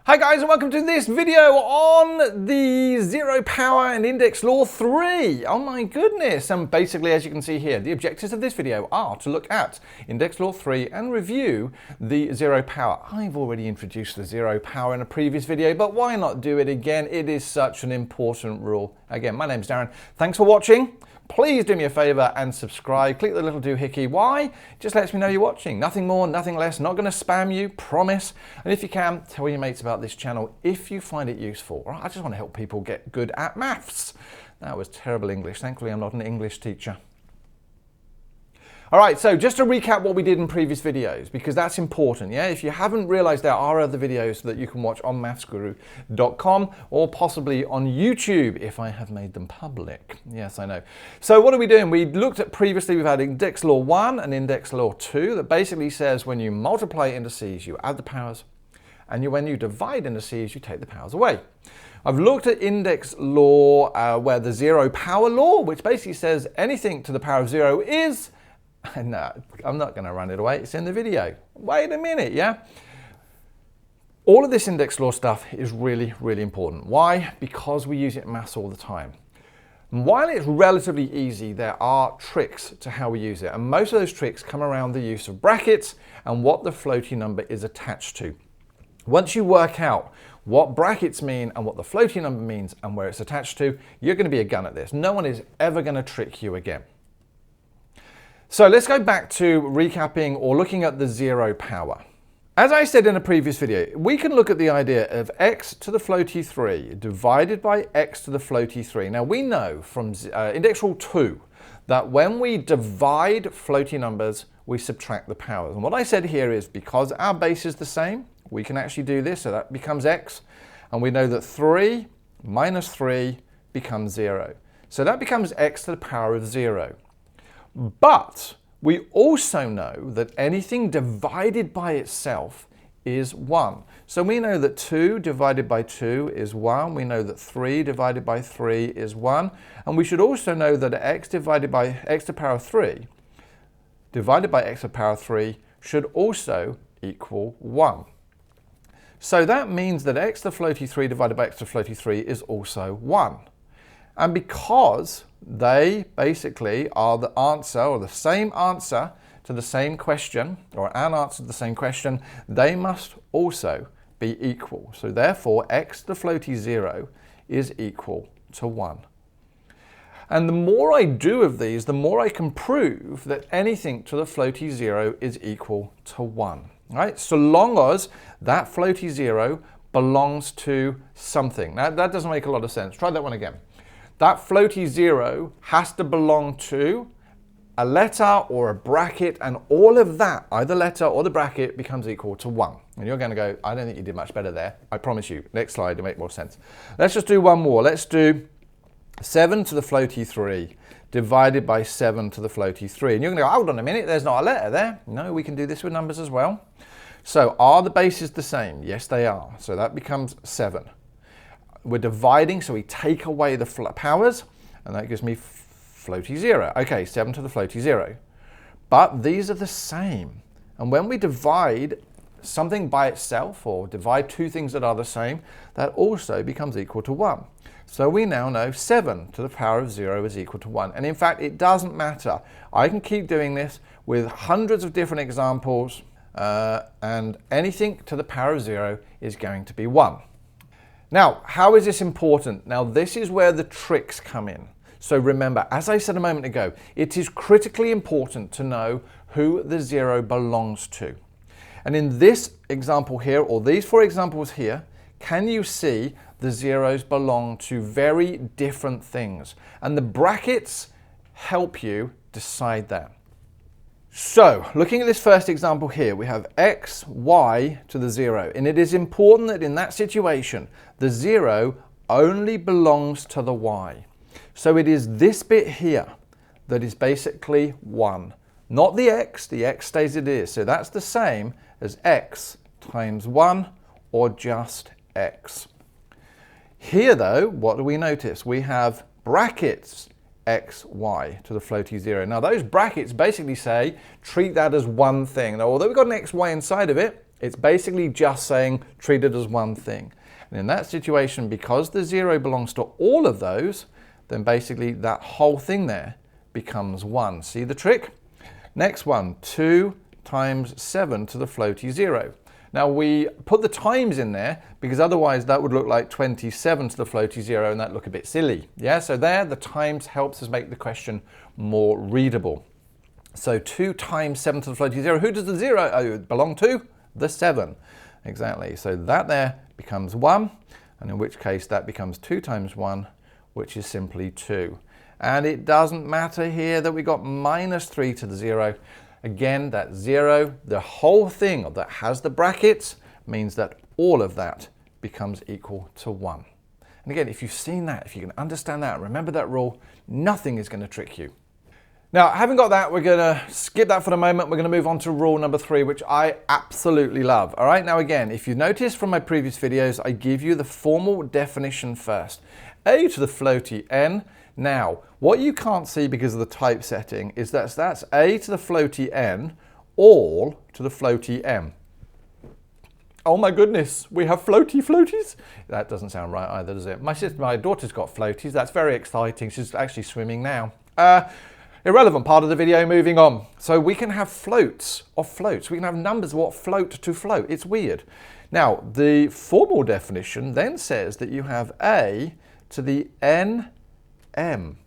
Hi guys, and welcome to this video on the zero power and index law 3. Oh my goodness. And basically, as you can see here, the objectives of this video are to look at index law 3 and review the zero power. I've already introduced the zero power in a previous video, but why not do it again? It is such an important rule. Again, my name's Darren. Thanks for watching. Please do me a favor and subscribe. Click the little doohickey. Why? It just lets me know you're watching. Nothing more, nothing less. Not going to spam you, promise. And if you can, tell your mates about this channel if you find it useful. All right? I just want to help people get good at maths. That was terrible English. Thankfully, I'm not an English teacher. All right, so just to recap what we did in previous videos, because that's important, yeah? If you haven't realized, there are other videos that you can watch on mathsguru.com or possibly on YouTube if I have made them public. Yes, I know. So what are we doing? We looked at previously, we've had index law 1 and index law 2 that basically says when you multiply indices, you add the powers, and when you divide indices, you take the powers away. I've looked at index law where the zero power law, which basically says anything to the power of 0 is. No, I'm not going to run it away. It's in the video. Wait a minute, yeah? All of this index law stuff is really, really important. Why? Because we use it in maths all the time. And while it's relatively easy, there are tricks to how we use it. And most of those tricks come around the use of brackets and what the floating number is attached to. Once you work out what brackets mean and what the floating number means and where it's attached to, you're going to be a gun at this. No one is ever going to trick you again. So let's go back to recapping or looking at the zero power. As I said in a previous video, we can look at the idea of x to the floaty 3 divided by x to the floaty 3. Now we know from index rule 2 that when we divide floating numbers, we subtract the powers. And what I said here is because our base is the same, we can actually do this, so that becomes x. And we know that 3 minus 3 becomes 0. So that becomes x to the power of 0. But we also know that anything divided by itself is 1. So we know that 2 divided by 2 is 1. We know that 3 divided by 3 is 1. And we should also know that x divided by x to the power of 3 divided by x to the power of 3 should also equal 1. So that means that x to the floaty 3 divided by x to the floaty 3 is also 1. And because they basically are the answer or the same answer to the same question, or an answer to the same question, they must also be equal. So therefore, x to the floaty 0 is equal to 1. And the more I do of these, the more I can prove that anything to the floaty 0 is equal to 1. Right? So long as that floaty 0 belongs to something. Now that doesn't make a lot of sense. Try that one again. That floaty 0 has to belong to a letter or a bracket, and all of that, either letter or the bracket, becomes equal to 1. And you're going to go, I don't think you did much better there. I promise you. Next slide to make more sense. Let's just do one more. Let's do 7 to the floaty 3 divided by 7 to the floaty 3. And you're going to go, hold on a minute, there's not a letter there. No, we can do this with numbers as well. So are the bases the same? Yes, they are. So that becomes 7. We're dividing, so we take away the powers, and that gives me floaty 0. Okay, 7 to the floaty 0. But these are the same. And when we divide something by itself, or divide two things that are the same, that also becomes equal to 1. So we now know 7 to the power of 0 is equal to 1. And in fact, it doesn't matter. I can keep doing this with hundreds of different examples, and anything to the power of 0 is going to be 1. Now, how is this important? Now, this is where the tricks come in. So remember, as I said a moment ago, it is critically important to know who the 0 belongs to. And in this example here, or these 4 examples here, can you see the zeros belong to very different things? And the brackets help you decide that. So, looking at this first example here, we have x, y to the 0. And it is important that in that situation, the 0 only belongs to the y. So it is this bit here that is basically 1. Not the x stays it is. So that's the same as x times 1, or just x. Here though, what do we notice? We have brackets x, y to the floaty 0. Now those brackets basically say treat that as one thing. Now although we've got an x, y inside of it, It's basically just saying treat it as one thing. And in that situation, because the 0 belongs to all of those, then basically that whole thing there becomes 1. See the trick? Next one, 2 times 7 to the floaty 0. Now we put the times in there because otherwise that would look like 27 to the floaty 0 and that look a bit silly. Yeah, so there the times helps us make the question more readable. So 2 times 7 to the floaty 0, who does the 0 belong to? The 7. Exactly, so that there becomes 1, and in which case that becomes 2 times 1, which is simply 2. And it doesn't matter here that we got minus 3 to the 0. Again, that 0, the whole thing that has the brackets, means that all of that becomes equal to 1. And again, if you've seen that, if you can understand that, remember that rule, nothing is going to trick you. Now, having got that, we're going to skip that for the moment. We're going to move on to rule number 3, which I absolutely love. All right, now again, if you noticed from my previous videos, I give you the formal definition first. A to the floaty n. Now, what you can't see because of the typesetting is that's a to the floaty n all to the floaty m. Oh my goodness, we have floaties? That doesn't sound right either, does it? My daughter's got floaties. That's very exciting. She's actually swimming now. Irrelevant part of the video, moving on. So we can have floats of floats. We can have numbers of what float to float. It's weird. Now, the formal definition then says that you have a to the n m.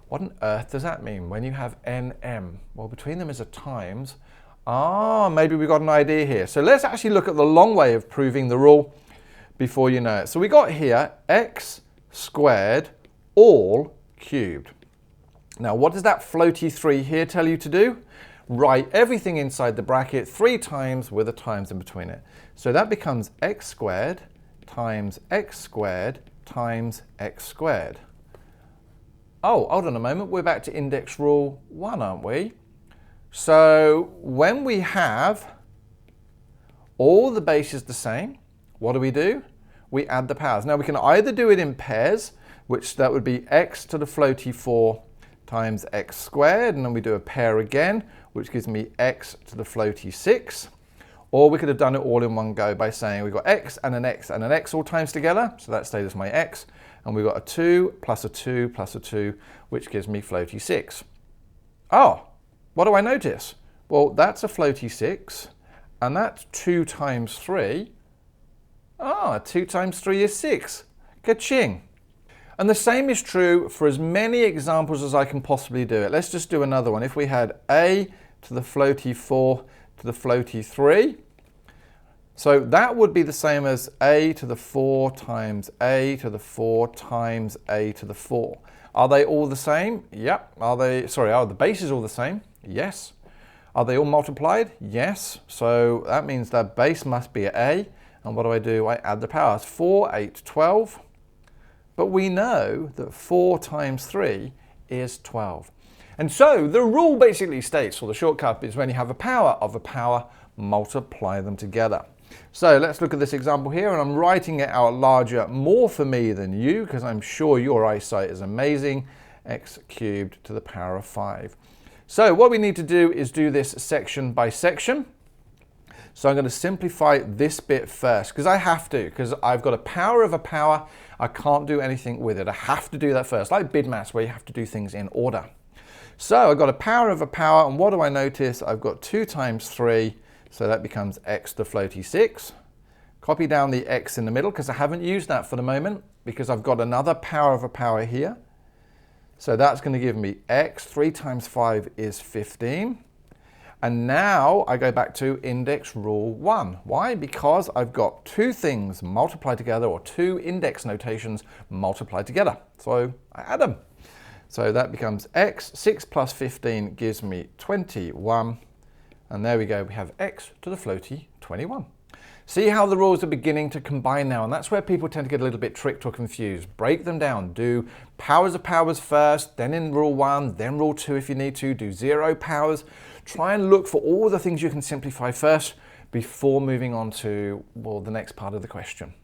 What on earth does that mean when you have nm? Well, between them is a times. Maybe we've got an idea here. So let's actually look at the long way of proving the rule before you know it. So we got here x squared all cubed. Now, what does that floaty 3 here tell you to do? Write everything inside the bracket 3 times with a times in between it. So that becomes x squared times x squared times x squared. Oh, hold on a moment, we're back to index rule 1, aren't we? So when we have all the bases the same, what do? We add the powers. Now we can either do it in pairs, which that would be x to the floaty 4 times x squared, and then we do a pair again, which gives me x to the floaty 6. Or we could have done it all in one go by saying we've got x and an x and an x all times together, so that stays as my x. And we've got a 2 plus a 2 plus a 2, which gives me floaty 6. Oh, what do I notice? Well, that's a floaty 6, and that's 2 times 3. 2 times 3 is 6. Ka-ching. And the same is true for as many examples as I can possibly do it. Let's just do another one. If we had a to the floaty 4 to the floaty 3, so that would be the same as a to the 4 times a to the 4 times a to the 4. Are they all the same? Yep. Are the bases all the same? Yes. Are they all multiplied? Yes. So that means that base must be a. And what do? I add the powers. 4, 8, 12. But we know that 4 times 3 is 12. And so the rule basically states, or the shortcut is when you have a power of a power, multiply them together. So let's look at this example here, and I'm writing it out larger, more for me than you, because I'm sure your eyesight is amazing. X cubed to the power of 5. So what we need to do is do this section by section. So I'm going to simplify this bit first, because I have to, because I've got a power of a power. I can't do anything with it. I have to do that first, like BidMaths, where you have to do things in order. So I've got a power of a power, and what do I notice? I've got 2 times 3, so that becomes x to the floaty 6. Copy down the x in the middle, because I haven't used that for the moment, because I've got another power of a power here. So that's going to give me x. 3 times 5 is 15. And now I go back to index rule 1. Why? Because I've got 2 things multiplied together, or 2 index notations multiplied together. So I add them. So that becomes x. 6 plus 15 gives me 21. And there we go, we have x to the floaty 21. See how the rules are beginning to combine now, and that's where people tend to get a little bit tricked or confused. Break them down. Do powers of powers first, then in rule 1, then rule 2 if you need to. Do 0 powers. Try and look for all the things you can simplify first before moving on to, well, the next part of the question.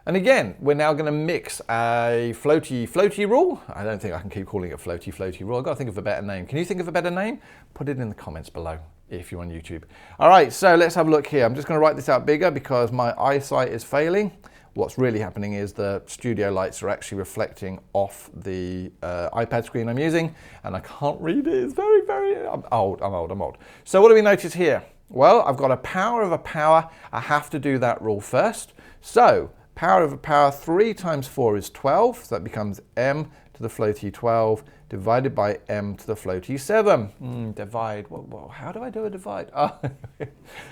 And again, we're now going to mix a floaty rule. I don't think I can keep calling it floaty rule. I've got to think of a better name. Can you think of a better name? Put it in the comments below. if you're on YouTube. All right, so let's have a look here. I'm just going to write this out bigger because my eyesight is failing. What's really happening is the studio lights are actually reflecting off the iPad screen I'm using, and I can't read it. It's very, I'm old. So what do we notice here? Well, I've got a power of a power. I have to do that rule first. So power of a power, 3 times 4 is 12. So that becomes m to the floaty 12 divided by m to the floaty 7. Divide. Well, how do I do a divide? Oh.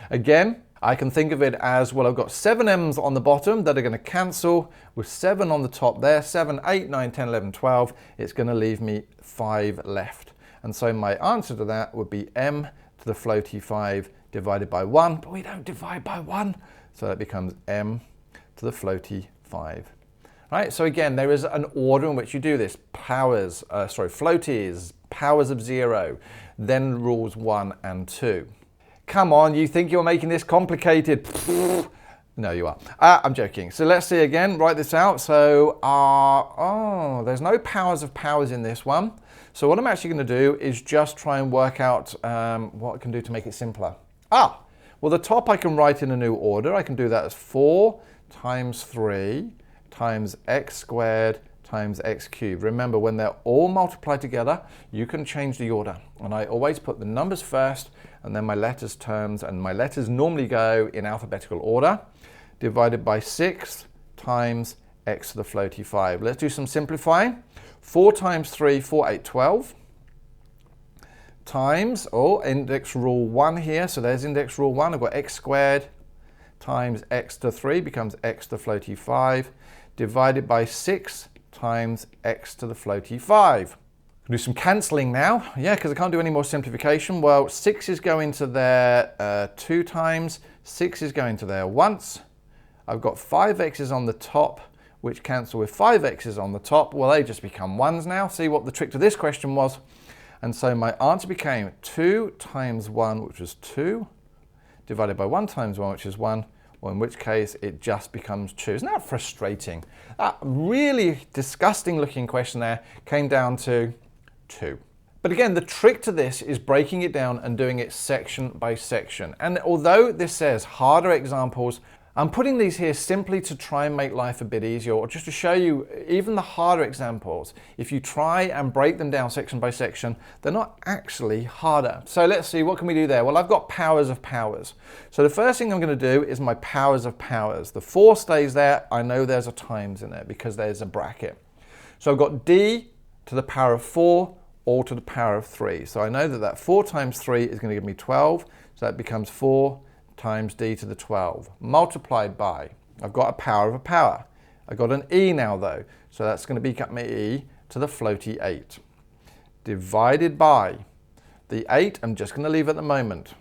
Again, I can think of it as, well, I've got 7 m's on the bottom that are going to cancel with 7 on the top there. 7, 8, 9, 10, 11, 12. It's going to leave me 5 left. And so my answer to that would be m to the floaty 5 divided by 1. But we don't divide by 1. So that becomes m to the floaty 5. Right, so again, there is an order in which you do this. Floaties, powers of 0, then rules 1 and 2. Come on, you think you're making this complicated. No, you are. I'm joking. So let's see again, write this out. So, there's no powers of powers in this one. So what I'm actually going to do is just try and work out what I can do to make it simpler. Well, the top I can write in a new order. I can do that as 4 times 3 times x squared times x cubed. Remember, when they're all multiplied together, you can change the order. And I always put the numbers first and then my letters terms, and my letters normally go in alphabetical order, divided by 6 times x to the floaty 5. Let's do some simplifying. 4 times 3, 4, 8, 12. Times, index rule 1 here, so there's index rule 1. I've got x squared times x to 3 becomes x to the floaty 5, divided by 6 times x to the floaty 5. Do some cancelling now, yeah, because I can't do any more simplification. Well, 6 is going to there 2 times, 6 is going to there once. I've got 5 x's on the top, which cancel with 5 x's on the top. Well, they just become 1s now. See what the trick to this question was. And so my answer became 2 times 1, which was 2, divided by 1 times 1, which is 1, or in which case it just becomes 2. Isn't that frustrating? That really disgusting looking question there came down to 2. But again, the trick to this is breaking it down and doing it section by section. And although this says harder examples, I'm putting these here simply to try and make life a bit easier, or just to show you even the harder examples, if you try and break them down section by section, they're not actually harder. So let's see, what can we do there? Well, I've got powers of powers. So the first thing I'm going to do is my powers of powers. The 4 stays there. I know there's a times in there because there's a bracket. So I've got d to the power of 4 all to the power of 3. So I know that 4 times 3 is going to give me 12. So that becomes 4 times d to the 12, multiplied by, I've got a power of a power. I've got an e now though, so that's going to become e to the floaty 8, divided by the 8, I'm just going to leave at the moment.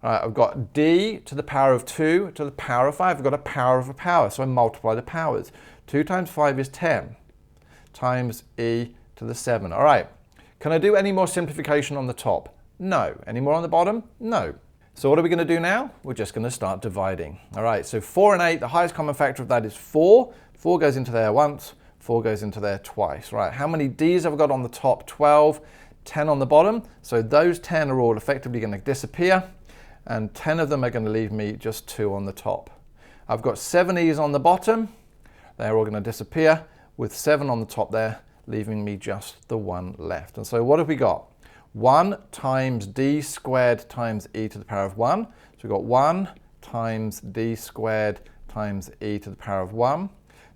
All right, I've got d to the power of 2 to the power of 5, I've got a power of a power, so I multiply the powers. 2 times 5 is 10, times e to the 7. All right, can I do any more simplification on the top? No. Any more on the bottom? No. So what are we going to do now? We're just going to start dividing. All right, so 4 and 8, the highest common factor of that is 4. 4 goes into there once, 4 goes into there twice. Right, how many d's have I got on the top? 12, 10 on the bottom. So those 10 are all effectively going to disappear, and 10 of them are going to leave me just 2 on the top. I've got 7 e's on the bottom. They're all going to disappear, with 7 on the top there, leaving me just the 1 left. And so what have we got? 1 times d squared times e to the power of 1. So we've got 1 times d squared times e to the power of 1,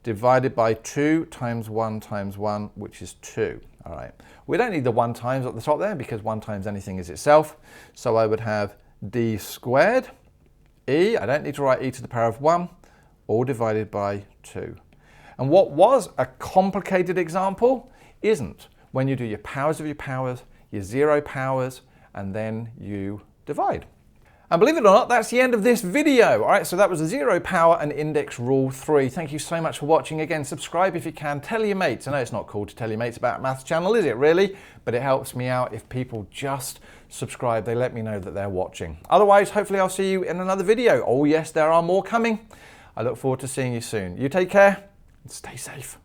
divided by 2 times 1, which is 2. All right. We don't need the 1 times at the top there because 1 times anything is itself. So I would have d squared, e, I don't need to write e to the power of 1, all divided by 2. And what was a complicated example isn't when you do your powers of your powers, your 0 powers, and then you divide. And believe it or not, that's the end of this video. All right, so that was the 0 power and index rule 3. Thank you so much for watching. Again, subscribe if you can. Tell your mates. I know it's not cool to tell your mates about Maths channel, is it really? But it helps me out if people just subscribe. They let me know that they're watching. Otherwise, hopefully I'll see you in another video. Oh yes, there are more coming. I look forward to seeing you soon. You take care and stay safe.